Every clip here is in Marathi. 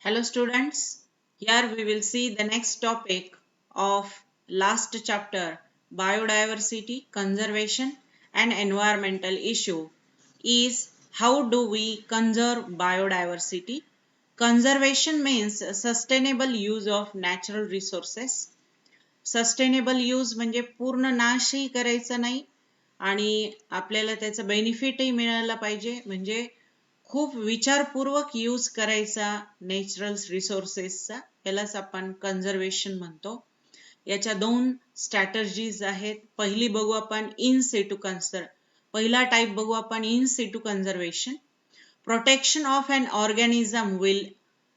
Hello students, here we will see the next topic of last chapter biodiversity, conservation and environmental issue is how do we conserve biodiversity. Conservation means sustainable use of natural resources. Sustainable use म्हणजे पूर्ण नाशही करायचा नाही आणि आपल्याला त्याचा बेनिफिटही मिळाला पाहिजे म्हणजे खूप विचारपूर्वक यूज करायचा नॅचरल रिसोर्सेसचा यालाच आपण कन्झर्वेशन म्हणतो. याच्या दोन स्ट्रॅटर्जीज आहेत. पहिली बघू आपण इन सिटू पहिला टाइप बघू आपण in Situ conservation. Protection of an organism will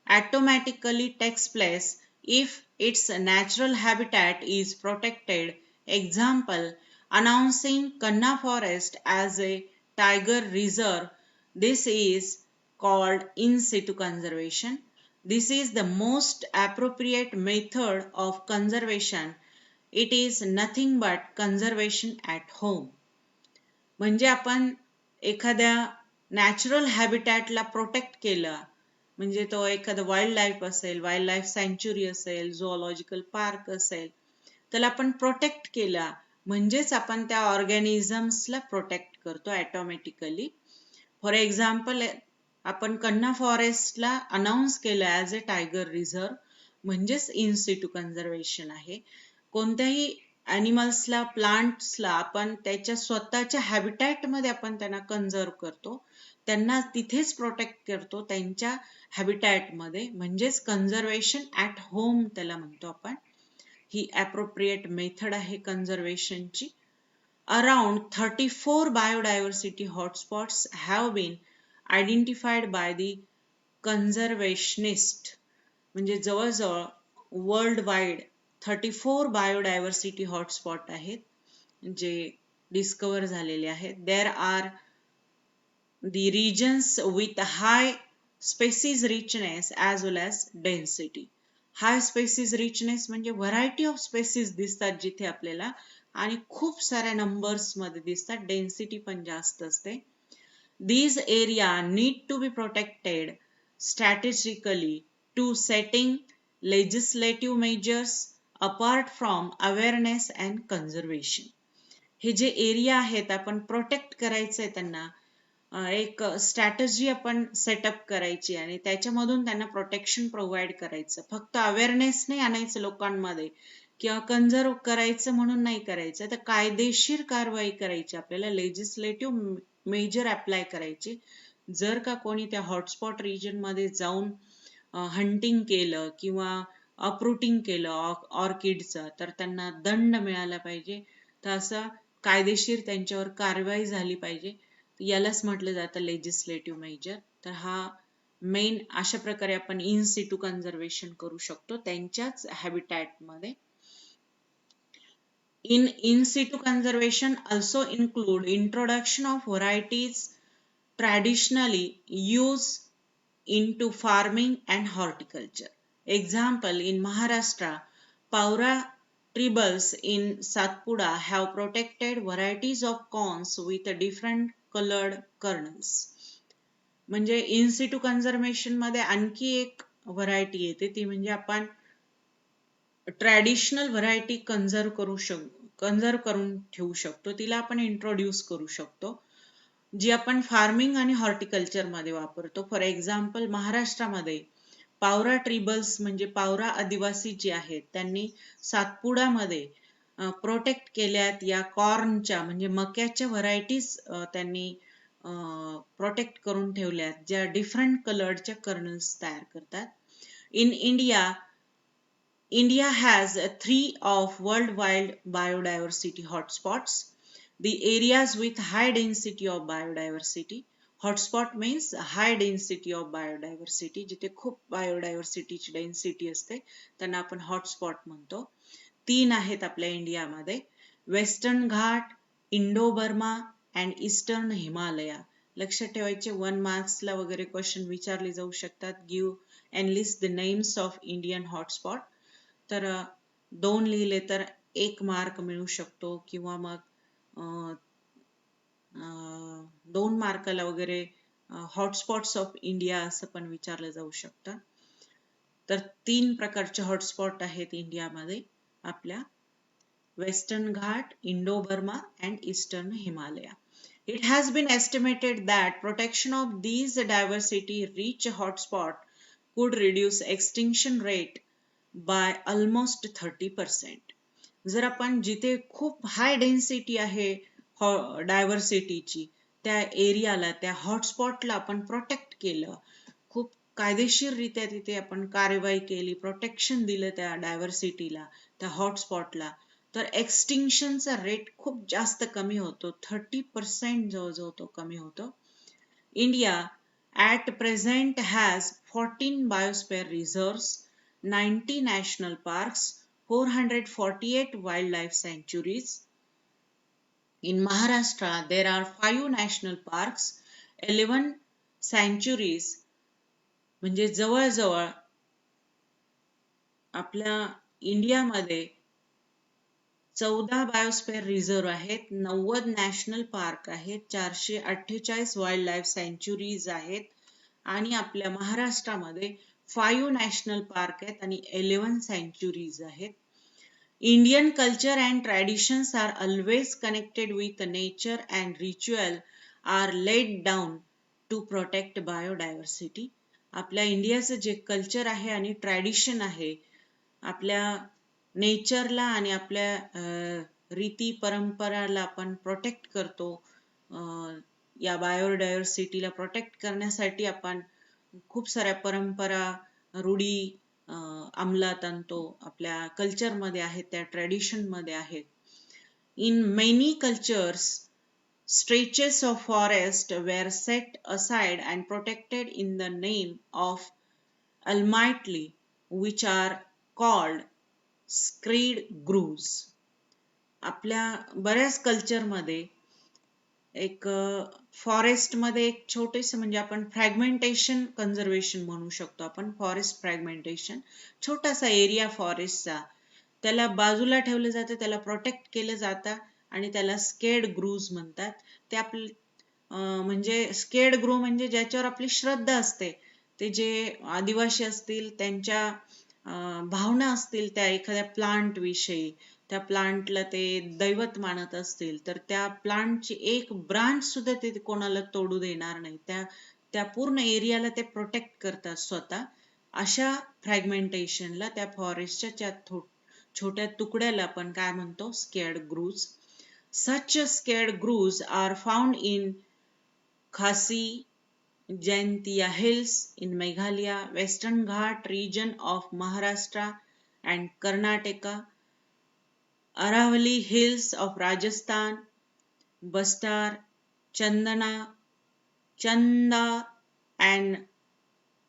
automatically takes place if its natural habitat is protected. Example, announcing Kanha forest as a tiger reserve. This is called in situ conservation. This is the most appropriate method of conservation. It is nothing but conservation at home. म्हणजे आपण एखाद्या नॅचरल हॅबिटॅटला प्रोटेक्ट केलं म्हणजे तो एखादा वाईल्ड लाईफ असेल, वाईल्ड लाईफ सँच्युरी असेल, झूऑलॉजिकल पार्क असेल, त्याला आपण प्रोटेक्ट केला म्हणजेच आपण त्या ऑर्गॅनिझम्सला प्रोटेक्ट करतो ऑटोमॅटिकली. फॉर एक्झाम्पल आपण कन्हा फॉरेस्टला अनाऊन्स केलं ॲज अ टायगर रिझर्व म्हणजेच इन सिटू कन्झर्वेशन आहे. कोणत्याही ॲनिमल्सला, प्लांट्सला आपण त्याच्या स्वतःच्या हॅबिटॅटमध्ये आपण त्यांना कन्झर्व करतो, त्यांना तिथेच प्रोटेक्ट करतो त्यांच्या हॅबिटॅटमध्ये म्हणजेच कन्झर्वेशन ॲट होम त्याला म्हणतो आपण. ही ॲप्रोप्रिएट मेथड आहे कन्झर्वेशनची. Around 34 biodiversity hotspots have been identified by the conservationist. म्हणजे जवळजवळ वर्ल्ड वाईड 34 बायोडायव्हर्सिटी हॉटस्पॉट आहेत जे डिस्कवर झालेले आहेत. There are the regions with high species richness as well as density. High species richness म्हणजे व्हरायटी ऑफ स्पेसिस दिसतात जिथे आपल्याला आणि खूप साऱ्या नंबर्स मध्ये दिसतात, डेन्सिटी पण जास्त असते. These area need to be protected strategically to setting legislative measures apart from awareness and conservation. हे जे एरिया आहेत आपण प्रोटेक्ट करायचंय त्यांना एक स्ट्रॅटजी आपण सेटअप करायची आणि त्याच्यामधून त्यांना प्रोटेक्शन प्रोव्हाइड करायचं. फक्त अवेअरनेस नाही आणायचं लोकांमध्ये किंवा कन्झर्व करायचं म्हणून नाही करायचं, तर कायदेशीर कारवाई करायची, आपल्याला लेजिस्लेटिव्ह मेजर अप्लाय करायचे. जर का कोणी त्या हॉटस्पॉट रिजन मध्ये जाऊन हंटिंग केलं किंवा अपरूटिंग केलं ऑर्किडचं तर त्यांना दंड मिळाला पाहिजे. तर असं कायदेशीर त्यांच्यावर कारवाई झाली पाहिजे. यालाच म्हटलं जातं लेजिस्लेटिव्ह मेजर. तर हा मेन अशा प्रकारे आपण इन सिटू कन्झर्वेशन करू शकतो त्यांच्याच हॅबिटॅटमध्ये. In situ conservation also include introduction of varieties traditionally used into farming and horticulture. Example, in Maharashtra, Paura tribals in Satpura have protected varieties of corns with different colored kernels. म्हणजे इन सिटू कन्झर्वेशन मध्ये आणखी एक व्हरायटी येते, ती म्हणजे आपण ट्रॅडिशनल व्हरायटी कन्झर्व करून ठेवू शकतो, तिला आपण इंट्रोड्यूस करू शकतो, जी आपण फार्मिंग आणि हॉर्टिकल्चर मध्ये वापरतो. फॉर एक्झाम्पल महाराष्ट्रामध्ये पावरा ट्रिबल्स म्हणजे पावरा आदिवासी जे आहेत त्यांनी सातपुडामध्ये प्रोटेक्ट केल्यात या कॉर्नच्या म्हणजे मक्याच्या व्हरायटीज त्यांनी प्रोटेक्ट करून ठेवल्यात ज्या डिफरंट कलरच्या कर्नल्स तयार करतात. In India has 3 of worldwide biodiversity hotspots. The areas with high density of biodiversity. Hotspot means high density of biodiversity. जिथे खूप बायोडायव्हर्सिटीची डेन्सिटी असते त्यांना आपण हॉटस्पॉट म्हणतो. 3 आहेत आपल्या इंडियामध्ये. Western Ghat, Indo Burma and eastern Himalaya. लक्षात ठेवायचे, 1 मार्क्सला वगैरे क्वेश्चन विचारले जाऊ शकतात. Give and list the names of Indian hotspot. तर 2 लिहिले तर 1 मार्क मिळू शकतो किंवा मग 2 मार्काला वगैरे हॉटस्पॉट्स ऑफ इंडिया असं पण विचारलं जाऊ शकतं. तर 3 प्रकारचे हॉटस्पॉट आहेत इंडियामध्ये आपल्या Western Ghat, Indo-Burma and Eastern Himalaya. It has been estimated that protection of these diversity rich hotspots could reduce extinction rate by almost 30%. जर आपण जिथे खूप हाय डेन्सिटी आहे डायव्हर्सिटीची त्या एरियाला त्या हॉटस्पॉटला आपण प्रोटेक्ट केलं, खूप कायदेशीररित्या तिथे आपण कार्यवाही केली, प्रोटेक्शन दिलं त्या डायव्हर्सिटीला, त्या हॉटस्पॉटला, तर एक्सटिंक्शनचा रेट खूप जास्त कमी होतो, 30% जवळजवळ तो कमी होतो. India at present has 14 biosphere reserves, 90 national parks, 448 wildlife sanctuaries. In Maharashtra, there are 5 national parks, 11 sanctuaries. म्हणजे जवळजवळ आपल्या इंडियामध्ये 14 बायोस्फेअर रिझर्व आहेत, 90 नॅशनल पार्क आहेत, 448 वाईल्ड लाईफ सँच्युरीज आहेत आणि आपल्या महाराष्ट्रामध्ये 5 नॅशनल पार्क आहेत आणि 11 सँच्युरीज आहेत. Indian culture and traditions are always connected with nature and ritual are laid down to protect biodiversity. आपल्या इंडियाचं जे कल्चर आहे आणि ट्रॅडिशन आहे, आपल्या नेचरला आणि आपल्या रीती परंपराला आपण प्रोटेक्ट करतो. या बायोडायव्हर्सिटीला प्रोटेक्ट करण्यासाठी आपण खूप साऱ्या परंपरा, रूढी अंमलात आणतो, आपल्या कल्चरमध्ये आहेत, त्या ट्रॅडिशनमध्ये आहेत. In many cultures, stretches of forest were set aside and protected in the name of Almighty, which are called sacred groves. आपल्या बऱ्याच कल्चरमध्ये एक फॉरेस्टमध्ये एक छोटेसे म्हणजे आपण फ्रॅगमेंटेशन कन्झर्वेशन म्हणू शकतो आपण, फॉरेस्ट फ्रॅगमेंटेशन, छोटासा एरिया फॉरेस्टचा त्याला बाजूला ठेवलं जातं, त्याला प्रोटेक्ट केलं जातं आणि त्याला स्केड ग्रूव्ज म्हणतात. ते आपले म्हणजे स्केड ग्रूव्ह म्हणजे ज्याच्यावर आपली श्रद्धा असते, ते जे आदिवासी असतील त्यांच्या भावना असतील त्या एखाद्या प्लांट विषयी, त्या प्लांटला ते दैवत मानत असतील तर त्या प्लांटची एक ब्रांच सुद्धा ते कोणाला तोडू देणार नाही, त्या पूर्ण एरियाला ते प्रोटेक्ट करतात स्वतः. अशा फ्रॅगमेंटेशनला त्या फॉरेस्टच्या छोट्या तुकड्याला आपण काय म्हणतो, scared ग्रूव्ज. Such scared grooves are found in Khasi Jaintia Hills in Meghalaya, Western Ghat region of Maharashtra and Karnataka, Aravalli Hills of Rajasthan, Bastar, Chandana, Chanda and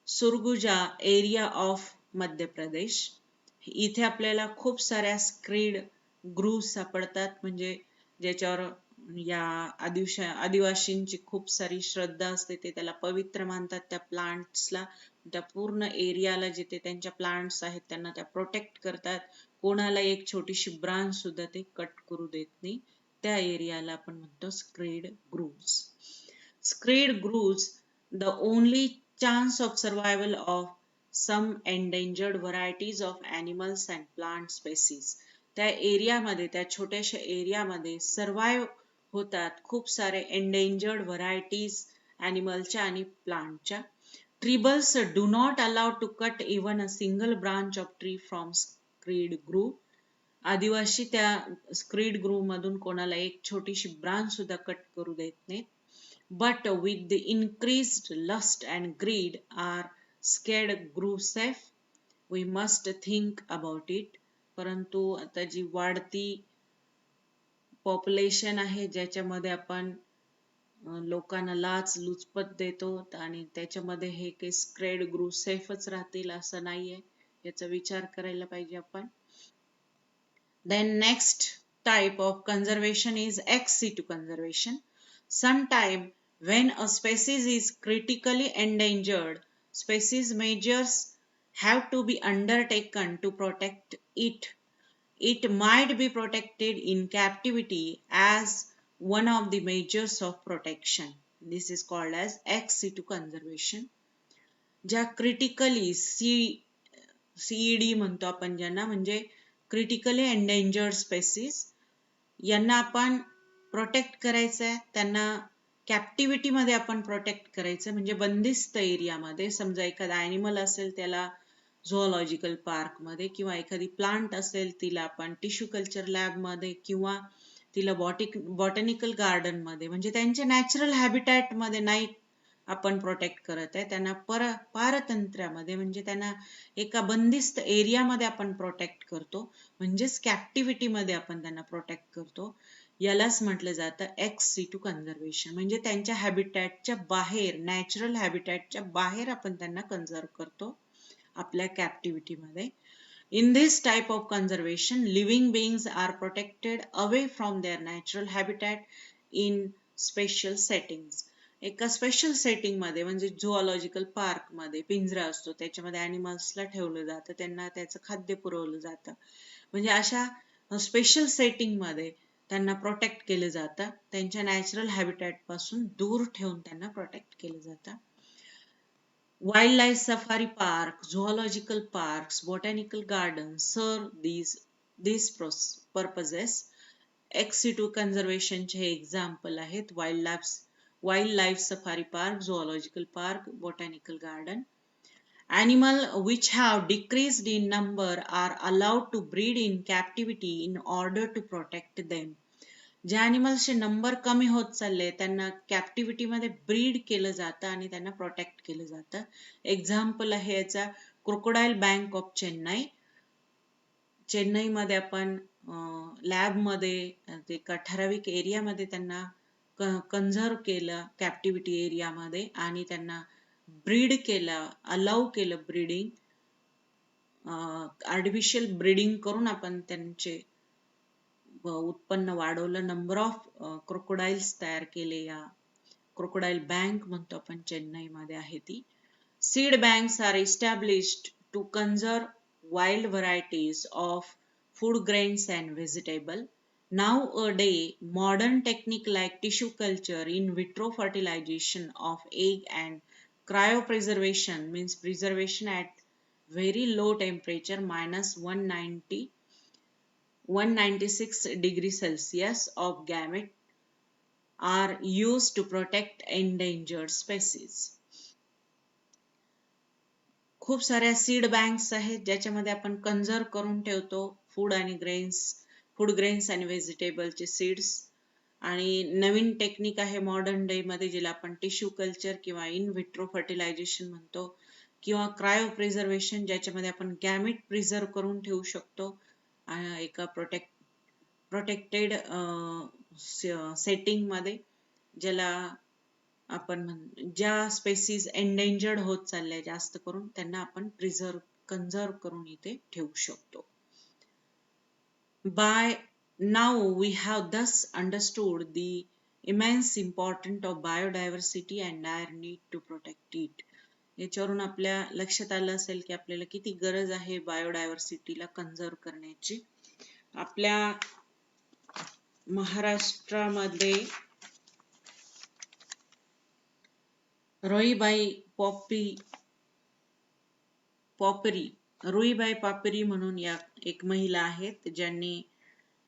Surguja area of Madhya Pradesh. इथे आपल्याला खूप साऱ्या स्क्रीड ग्रूव्ह सापडतात, म्हणजे ज्याच्यावर या आदिवासींची खूप सारी श्रद्धा असते, ते त्याला पवित्र मानतात, त्या प्लांट्सला, त्या पूर्ण एरियाला जिथे त्यांच्या प्लांट्स आहेत त्यांना त्या प्रोटेक्ट करतात. कोणाला एक छोटीशी ब्रांच सुद्धा ते कट करू देत नाही, त्या एरियाला आपण म्हणतो sacred groves. Sacred groves the only chance of survival of some endangered varieties of animals and plant species. त्या एरियामध्ये, त्या छोट्याशा एरियामध्ये सर्वाइव्ह होतात खूप सारे endangered varieties animalच्या आणि प्लांटच्या. Tribals do not allow to cut even a single branch of tree from screed groove. आदिवासी त्या स्क्रीड ग्रूव्ह मधून कोणाला एक छोटीशी ब्रांच सुद्धा कट करू देत नाहीत. But with the increased lust and greed, are scared groove safe? We must think about it. परंतु आता जी वाढती पॉप्युलेशन आहे, ज्याच्यामध्ये आपण लोकांना लाच लुचपत देतो आणि त्याच्यामध्ये हे काही स्क्रेड ग्रूव्ह सेफच राहतील असं नाहीये, याचा विचार करायला पाहिजे आपण. Then next type of conservation is ex situ conservation. Sometime when a species is critically endangered, species measures have to be undertaken to protect it. It might be protected in captivity as one of the measures of protection. This is called as ex situ conservation. ज्या critically CED म्हणतो आपण ज्यांना, म्हणजे क्रिटिकली एंडेंजर्ड स्पेसीज, यांना आपण प्रोटेक्ट करायचं आहे. त्यांना कॅप्टिव्हिटी मध्ये आपण प्रोटेक्ट करायचं, म्हणजे बंदिस्त एरियामध्ये. समजा एखादा ॲनिमल असेल त्याला झूऑलॉजिकल पार्क मध्ये, किंवा एखादी प्लांट असेल तिला आपण टिश्यू कल्चर लॅब मध्ये, किंवा तिला बॉटॅनिकल गार्डन मध्ये, म्हणजे त्यांच्या नॅचरल हॅबिटॅट मध्ये नाही आपण प्रोटेक्ट करत आहे. त्यांना पारतंत्र्यामध्ये, म्हणजे त्यांना एका बंदिस्त एरियामध्ये आपण प्रोटेक्ट करतो, म्हणजेच कॅप्टिव्हिटी मध्ये आपण त्यांना प्रोटेक्ट करतो. यालाच म्हटलं जातं एक्स सिटू कन्झर्वेशन, म्हणजे त्यांच्या हॅबिटॅटच्या बाहेर, नॅचरल हॅबिटॅटच्या बाहेर आपण त्यांना कन्झर्व करतो आपल्या कॅप्टिव्हिटी मध्ये. In this type of conservation, living beings are protected away from their natural habitat in special settings. एका स्पेशल सेटिंग मध्ये, म्हणजे झूऑलॉजिकल पार्क मध्ये पिंजरा असतो, त्याच्यामध्ये ॲनिमल्सला ठेवलं जातं, त्यांना त्याचं खाद्य पुरवलं जातं, म्हणजे अशा स्पेशल सेटिंग मध्ये त्यांना प्रोटेक्ट केलं जातं. त्यांच्या नॅचरल हॅबिटॅट पासून दूर ठेवून त्यांना प्रोटेक्ट केलं जातं. Wildlife safari park, zoological parks, botanical gardens serve these purposes. Ex situ conservation चे हे example आहेत. Wildlife safari park, zoological park, botanical garden. Animal which have decreased in number are allowed to breed in captivity in order to protect them. ज्या ॲनिमल्सचे नंबर कमी होत चालले त्यांना कॅप्टिव्हिटी मध्ये ब्रीड केलं जातं आणि त्यांना प्रोटेक्ट केलं जातं. एक्झाम्पल आहे याचा क्रोकोडाईल बँक ऑफ चेन्नई. चेन्नईमध्ये आपण लॅब मध्ये एका ठराविक एरियामध्ये त्यांना कन्झर्व केलं कॅप्टिव्हिटी एरियामध्ये, आणि त्यांना ब्रीड केलं, अलाउ केलं ब्रीडिंग, आर्टिफिशियल ब्रीडिंग करून आपण त्यांचे उत्पन्न वाढवलं. नंबर ऑफ क्रोकोडाईल्स तयार केले. या क्रोकोडाईल बँक म्हणतो आपण, चेन्नईमध्ये आहे ती. Seed banks are established to conserve wild varieties of food grains and vegetable. Nowadays, modern technique like tissue culture, in vitro fertilization of egg and cryopreservation, means preservation at very low temperature -196 degrees Celsius of gamete are used to protect endangered species. खूप साऱ्या सीड बँक्स आहेत ज्याच्यामध्ये आपण कन्झर्व करून ठेवतो फूड ग्रेन्स आणि व्हेजिटेबलचे सीड्स. आणि नवीन टेक्निक आहे मॉडर्न डे मध्ये, जिला आपण टिश्यू कल्चर किंवा इन विट्रो फर्टिलायझेशन म्हणतो, किंवा क्रायो प्रिझर्वेशन, ज्याच्यामध्ये आपण गॅमेट प्रिझर्व करून ठेवू शकतो एका प्रोटेक्टेड सेटिंग मध्ये, ज्याला आपण ज्या स्पेसीज एंडेंजर्ड होत चालल्या जास्त करून त्यांना आपण कन्झर्व करून इथे ठेवू शकतो. By now we have thus understood the immense importance of biodiversity and our need to protect it. याच्यावरून आपल्या लक्षात आलं असेल की आपल्याला किती गरज आहे बायोडायव्हर्सिटीला कन्झर्व करण्याची. आपल्या महाराष्ट्रामध्ये रुईबाई पापरी म्हणून या एक महिला आहेत, ज्यांनी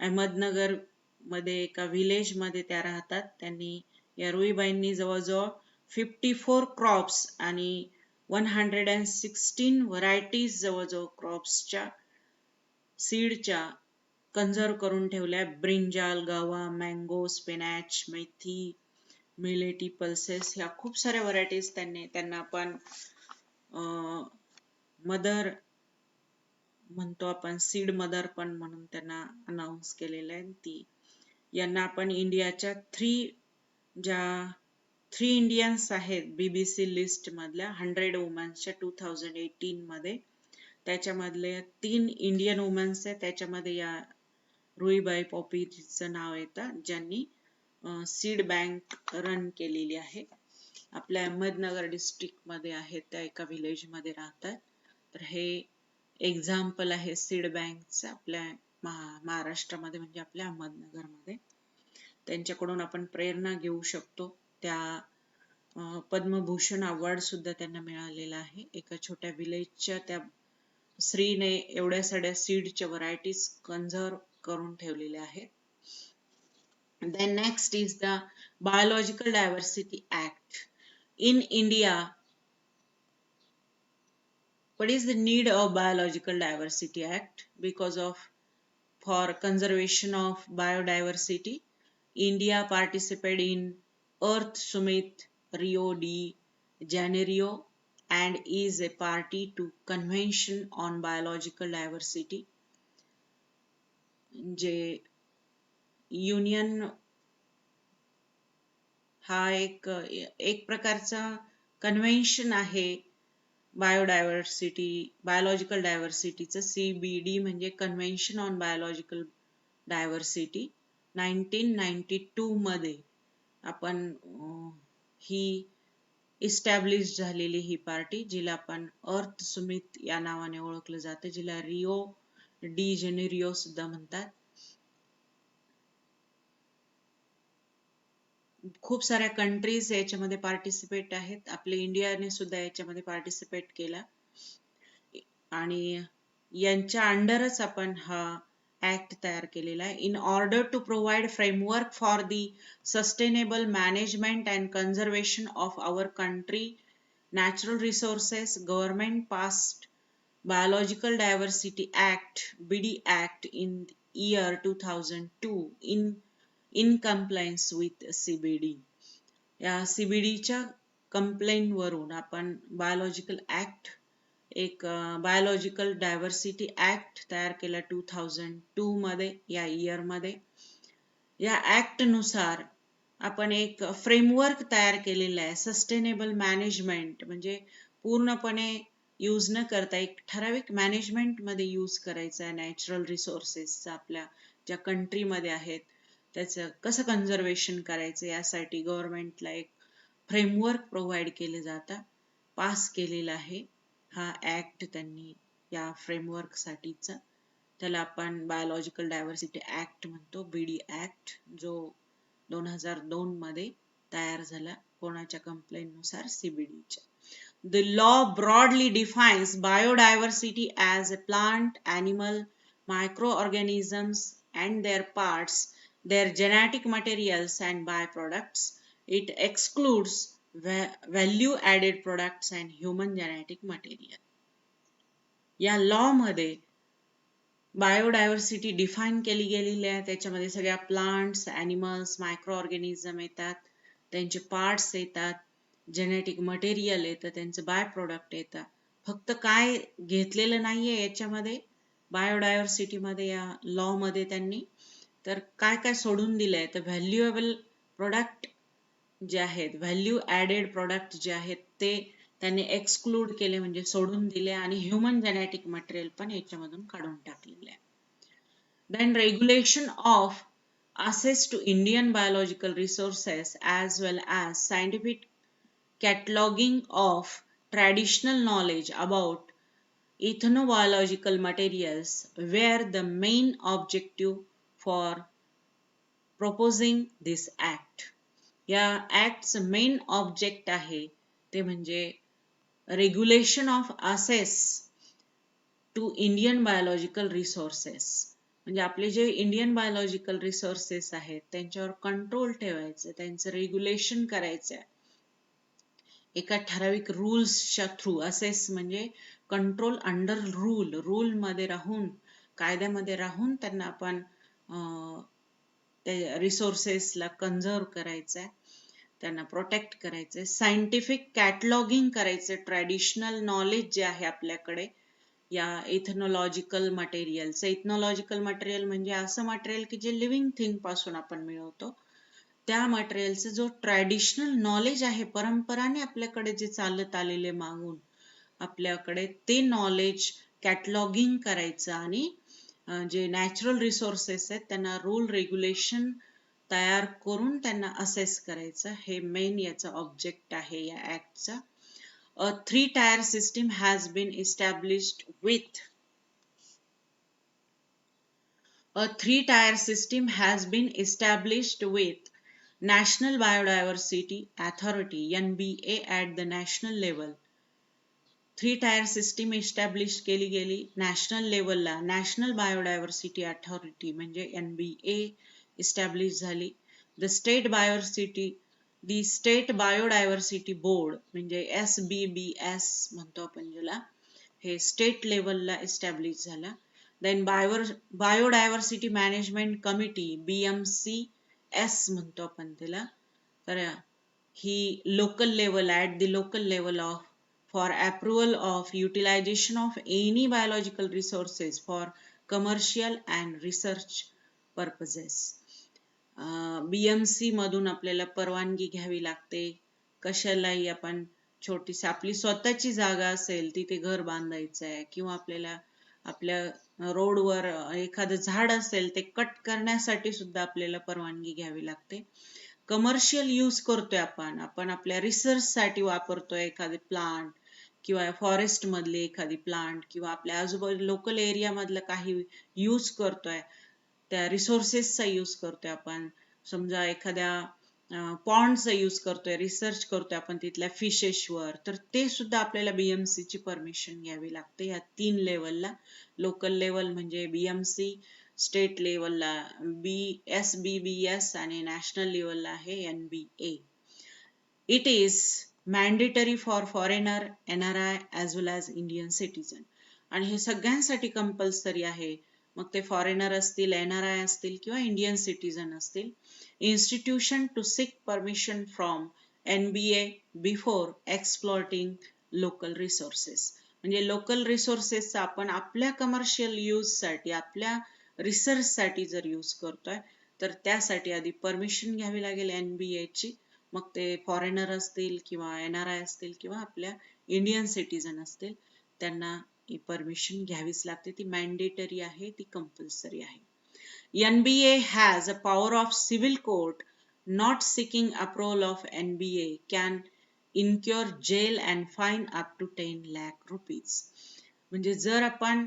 अहमदनगर मध्ये एका विलेज मध्ये त्या राहतात. त्यांनी या रुईबाईंनी जवळजवळ 54 क्रॉप्स आणि 116 व्हरायटीज जवळजवळ क्रॉप्सच्या सीडच्या कन्झर्व करून ठेवल्या. ब्रिंजाल, गवा, मँगो, स्पिनॅच, मेथी, मिलेटी, पल्सेस, ह्या खूप साऱ्या व्हरायटीज त्यांना आपण मदर म्हणतो, आपण सीड मदर पण म्हणून त्यांना अनाउन्स केलेलं आहे. यांना आपण इंडियाच्या थ्री इंडियन्स आहेत BBC लिस्ट मधल्या 100 वुमन्सच्या 2018 मध्ये, त्याच्यामधले 3 इंडियन वुमन्स आहेत. त्याच्यामध्ये या रुईबाई पॉपीचं नाव येतं, ज्यांनी सीड बँक रन केलेली आहे. आपल्या अहमदनगर डिस्ट्रिक्ट मध्ये आहेत, त्या एका विलेज मध्ये राहतात. तर हे एक्झाम्पल आहे सीड बँकचं आपल्या महाराष्ट्रामध्ये, म्हणजे आपल्या अहमदनगरमध्ये. त्यांच्याकडून आपण प्रेरणा घेऊ शकतो. त्या पद्मभूषण अवॉर्ड सुद्धा त्यांना मिळालेला आहे. एका छोट्या विलेजच्या त्या श्रीने एवढ्या सगळ्या सीडच्या व्हरायटीज कन्झर्व करून ठेवलेल्या आहेत. Then next is the Biological Diversity Act. In India, what is the need of Biological Diversity Act? Because of for conservation of biodiversity, India participated in Earth Summit Rio de Janeiro and is a party to Convention on Biological Diversity. जे युनियन हा एक प्रकारचा कन्व्हेन्शन आहे बायोलॉजिकल डायव्हर्सिटीचं. CBD म्हणजे कन्व्हेन्शन ऑन बायोलॉजिकल डायव्हर्सिटी 1992 मध्ये आपण ही इस्टॅब्लिश झालेली ही पार्टी, जिला आपण अर्थ सुमित या नावाने ओळखलं जातं, जिला रिओ डी जेनेरिओ सुद्धा म्हणतात. खूप साऱ्या कंट्रीज याच्यामध्ये पार्टिसिपेट आहेत. आपल्या इंडियाने सुद्धा याच्यामध्ये पार्टिसिपेट केला आणि यांच्या अंडरच आपण हा ऍक्ट तयार केलेला आहे. In order to provide framework for the sustainable management and conservation of our country natural resources, government passed Biological Diversity Act BD Act in year 2002 in compliance with CBD. या CBD च्या कंप्लेंट वरून आपण बायोलॉजिकल ऍक्ट एक बायोलॉजिकल डायव्हर्सिटी ऍक्ट तयार केला 2002 मध्ये, या इयर मध्ये. या ऍक्ट नुसार आपण एक फ्रेमवर्क तयार केलेला आहे. सस्टेनेबल मॅनेजमेंट म्हणजे पूर्णपणे यूज न करता एक ठराविक मॅनेजमेंट मध्ये यूज करायचा आहे नॅचरल रिसोर्सेसचा. आपल्या ज्या कंट्रीमध्ये आहेत त्याचं कसं कन्झर्वेशन करायचं यासाठी गव्हर्नमेंटला एक फ्रेमवर्क प्रोव्हाइड केले जातं. पास केलेला आहे हा ऍक्ट त्यांनी. या फ्रेमवर्क साठीचा त्याला आपण बायोलॉजिकल डायव्हर्सिटी ऍक्ट म्हणतो, BD ऍक्ट, जो 2002 मध्ये तयार झाला कोणाच्या कंप्लेंट नुसार, CBDच्या. The law broadly defines biodiversity as a plant, animal, microorganisms and their parts, their genetic materials and byproducts. It excludes value-added products and human genetic material. या लॉ मध्ये बायोडायव्हर्सिटी डिफाईन केली गेलेली आहे. त्याच्यामध्ये सगळ्या प्लांट्स, ॲनिमल्स, मायक्रो ऑर्गॅनिझम येतात, त्यांचे पार्ट्स येतात, जेनेटिक मटेरियल येतं, त्यांचं बाय प्रोडक्ट येतं. फक्त काय घेतलेलं नाहीये याच्यामध्ये बायोडायव्हर्सिटी मध्ये, या लॉ मध्ये त्यांनी, तर काय काय सोडून दिलंय तर व्हॅल्युएबल प्रोडक्ट जे आहेत, व्हॅल्यू ऍडेड प्रोडक्ट जे आहेत ते त्यांनी एक्सक्लूड केले म्हणजे सोडून दिले, आणि ह्युमन जेनेटिक मटेरियल पण याच्यामधून काढून टाकलेले आहे. Then regulation of access to Indian biological resources as well as scientific cataloging of traditional knowledge about ethnobiological materials were the main objective for proposing this act. या ऍक्टचं मेन ऑब्जेक्ट आहे ते म्हणजे regulation of access to Indian biological resources. म्हणजे आपले जे इंडियन बायोलॉजिकल रिसोर्सेस आहेत त्यांच्यावर कंट्रोल ठेवायचं, त्यांचं रेग्युलेशन करायचं एका ठराविक रूल्सच्या थ्रू. असेस म्हणजे कंट्रोल अंडर रूल मध्ये राहून, कायद्यामध्ये राहून त्यांना आपण त्या रिसोर्सेसला कन्झर्व करायचं आहे, त्यांना प्रोटेक्ट करायचंय. सायंटिफिक कॅटलॉगिंग करायचं ट्रॅडिशनल नॉलेज जे आहे आपल्याकडे या इथनॉलॉजिकल मटेरियलचं. इथनॉलॉजिकल मटेरियल म्हणजे असं मटेरियल की जे लिव्हिंग थिंग पासून आपण मिळवतो, त्या मटेरियलचं जो ट्रॅडिशनल नॉलेज आहे, परंपराने आपल्याकडे जे चालत आलेले मागून आपल्याकडे, ते नॉलेज कॅटलॉगिंग करायचं आणि जे नॅचरल रिसोर्सेस आहेत त्यांना रूल रेग्युलेशन तयार करून त्यांना असेस करायचं. हे मेन याचा ऑब्जेक्ट आहे या ऍक्टचा. A three-tier system has been established with National Biodiversity Authority (NBA) at the national level, 3 tyre system establish केली गेली नॅशनल लेवलला. नॅशनल बायोडायव्हर्सिटी अथॉरिटी म्हणजे NBA इस्टॅब्लिश झाली. द स्टेट बायोडायव्हर्सिटी बोर्ड म्हणजे SBBS म्हणतो आपण ज्याला, हे स्टेट लेवलला इस्टॅब्लिश झाला. Then biodiversity management committee BMCS म्हणतो आपण त्याला. तर ही local level at the local level of for approval of utilization of any biological resources for commercial and research purposes. BMC मधून आपल्याला परवानगी घ्यावी लागते. कशालाही आपण छोटीशी आपली स्वतःची जागा असेल तिथे घर बांधायचं आहे किंवा आपल्याला आपल्या रोडवर एखादं झाड असेल ते कट करण्यासाठी सुद्धा आपल्याला परवानगी घ्यावी लागते. कमर्शियल यूज करतोय आपण आपल्या रिसर्च साठी वापरतोय एखादे प्लांट किंवा फॉरेस्ट मधले एखादी प्लांट किंवा आपल्या आजूबाजू लोकल एरिया मधलं काही यूज करतोय, त्या रिसोर्सेसचा यूज करतोय आपण. समजा एखाद्या पॉन्डचा यूज करतोय, रिसर्च करतोय आपण तिथल्या फिशेसवर, तर ते सुद्धा आपल्याला BMC ची परमिशन घ्यावी लागते. या 3 लेवलला, लोकल लेवल म्हणजे BMC, स्टेट लेवलला SBBS आणि नॅशनल लेवलला आहे NBA. It is mandatory for foreigner, NRI as well as Indian citizen. आणि हे सगळ्यांसाठी कंपल्सरी आहे. मग ते फॉरेनर असतील, NRI असतील किंवा इंडियन सिटीजन असतील. Institution to seek permission from NBA before exploiting local resources. म्हणजे लोकल रिसोर्सेसचा आपण आपल्या कमर्शियल यूज साठी, आपल्या रिसर्च साठी जर यूज करतोय तर त्यासाठी आधी परमिशन घ्यावी लागेल NBA ची. मग ते फॉरेनर असतील किंवा NRI असतील किंवा आपल्या इंडियन सिटीजन असतील, त्यांना ही परमिशन घ्यावीच लागते. ती मॅन्डेटरी आहे, ती कंपल्सरी आहे. NBA has a power of civil court. Not seeking approval of NBA can incur jail and fine up to 10 lakh rupees. म्हणजे जर आपण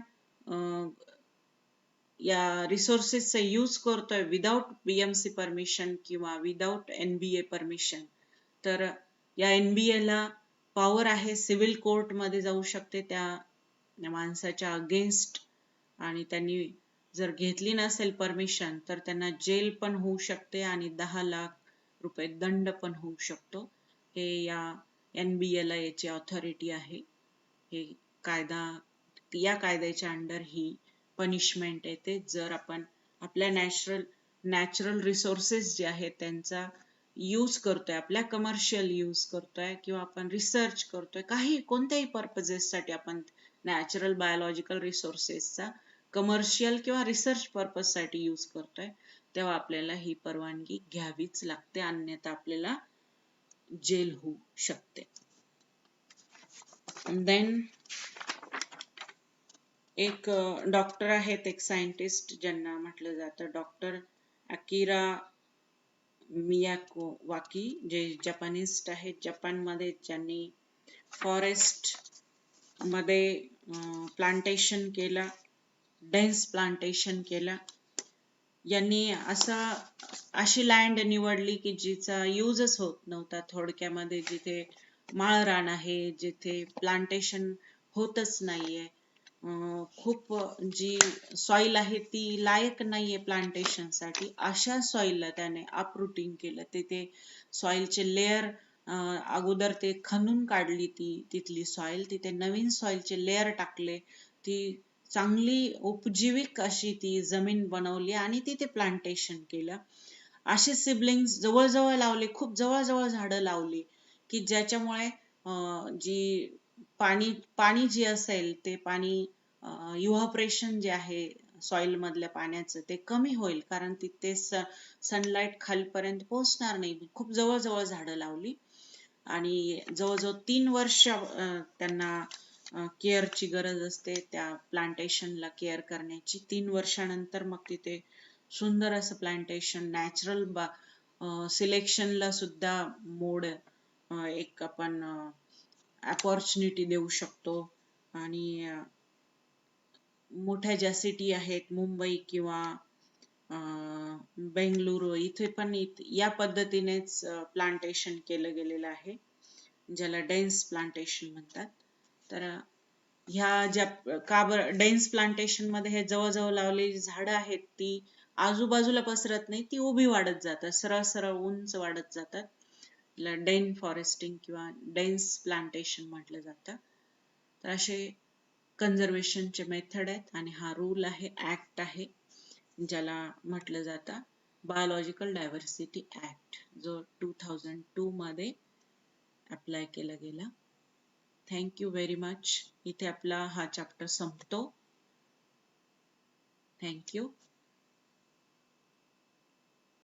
या रिसोर्सेसचा यूज करतोय विदाउट BMC परमिशन किंवा विदाउट NBA परमिशन, तर या NBA ला पॉवर आहे, सिव्हिल कोर्ट मध्ये जाऊ शकते त्या माणसाच्या अगेन्स्ट, आणि त्यांनी जर घेतली नसेल परमिशन तर त्यांना जेल पण होऊ शकते आणि 10 लाख रुपये दंड पण होऊ शकतो. हे या NBA ला याची ऑथॉरिटी आहे. हे कायदा, या कायद्याच्या अंडर ही पनिशमेंट येते जर आपण आपल्या नॅचरल रिसोर्सेस जे आहेत त्यांचा यूज करतोय, आपल्या कमर्शियल यूज करतोय किंवा आपण रिसर्च करतोय, काही कोणत्याही पर्पजेस साठी आपण नॅचरल बायोलॉजिकल रिसोर्सेसचा कमर्शियल किंवा रिसर्च पर्पज साठी यूज करतोय, तेव्हा आपल्याला ही परवानगी घ्यावीच लागते, अन्यथा आपल्याला जेल होऊ शकते. देन एक डॉक्टर आहेत, एक सायंटिस्ट ज्यांना म्हटलं जातं डॉक्टर अकिरा मियावाकी, जे जपानिस्ट आहेत. जपानमध्ये ज्यांनी फॉरेस्ट मध्ये प्लांटेशन केलं, डेन्स प्लांटेशन केलं. यांनी अशी लँड निवडली की जिचा यूजच होत नव्हता. थोडक्यामध्ये जिथे माळरान आहे, जिथे प्लांटेशन होतच नाहीये, खूप जी सॉइल आहे ती लायक नाहीये प्लांटेशन साठी, अशा सॉइलला त्याने अपरूटिंग केलं. तिथे सॉइलचे लेयर अगोदर ते खणून काढली तिथली सॉइल, तिथे नवीन सॉइलचे लेयर टाकले, ती चांगली उपजीविक अशी ती जमीन बनवली आणि तिथे प्लांटेशन केलं. असे सिबलिंग्स जवळजवळ लावले, खूप जवळजवळ झाडं लावली की ज्याच्यामुळे जी पाणी जे असेल ते पाणी इव्हॅपोरेशन जे आहे सॉइल मधल्या पाण्याचं ते कमी होईल, कारण तिथे सनलाइट खालीपर्यंत पोहोचणार नाही. खूप जवळजवळ झाडं लावली आणि जवळजवळ 3 वर्ष त्यांना केअरची गरज असते, त्या प्लांटेशनला केअर करण्याची. 3 वर्षानंतर मग तिथे सुंदर असं प्लांटेशन, नॅचरल सिलेक्शनला सुद्धा मोड एक आपण अपॉर्च्युनिटी देऊ शकतो. आणि मोठ्या ज्या सिटी आहेत मुंबई किंवा बेंगळुरू, इथे पण या पद्धतीनेच प्लांटेशन केलं गेलेलं आहे, ज्याला डेन्स प्लांटेशन म्हणतात. तर ह्या ज्या डेन्स प्लांटेशन मध्ये हे जवळजवळ लावलेली झाडं आहेत ती आजूबाजूला पसरत नाही, ती उभी वाढत जातात, सरळ सरळ उंच वाढत जातात. डेन फॉरेस्टिंग किंवा डेन्स प्लांटेशन म्हटलं जातं. तर असे कन्झर्वेशनचे मेथड आहेत आणि हा रूल आहे, ऍक्ट आहे, ज्याला म्हटलं जातं बायोलॉजिकल डायव्हर्सिटी ऍक्ट, जो 2002 मध्ये अप्लाय केला गेला. Thank you very much. इथे आपला हा चॅप्टर संपतो. Thank you.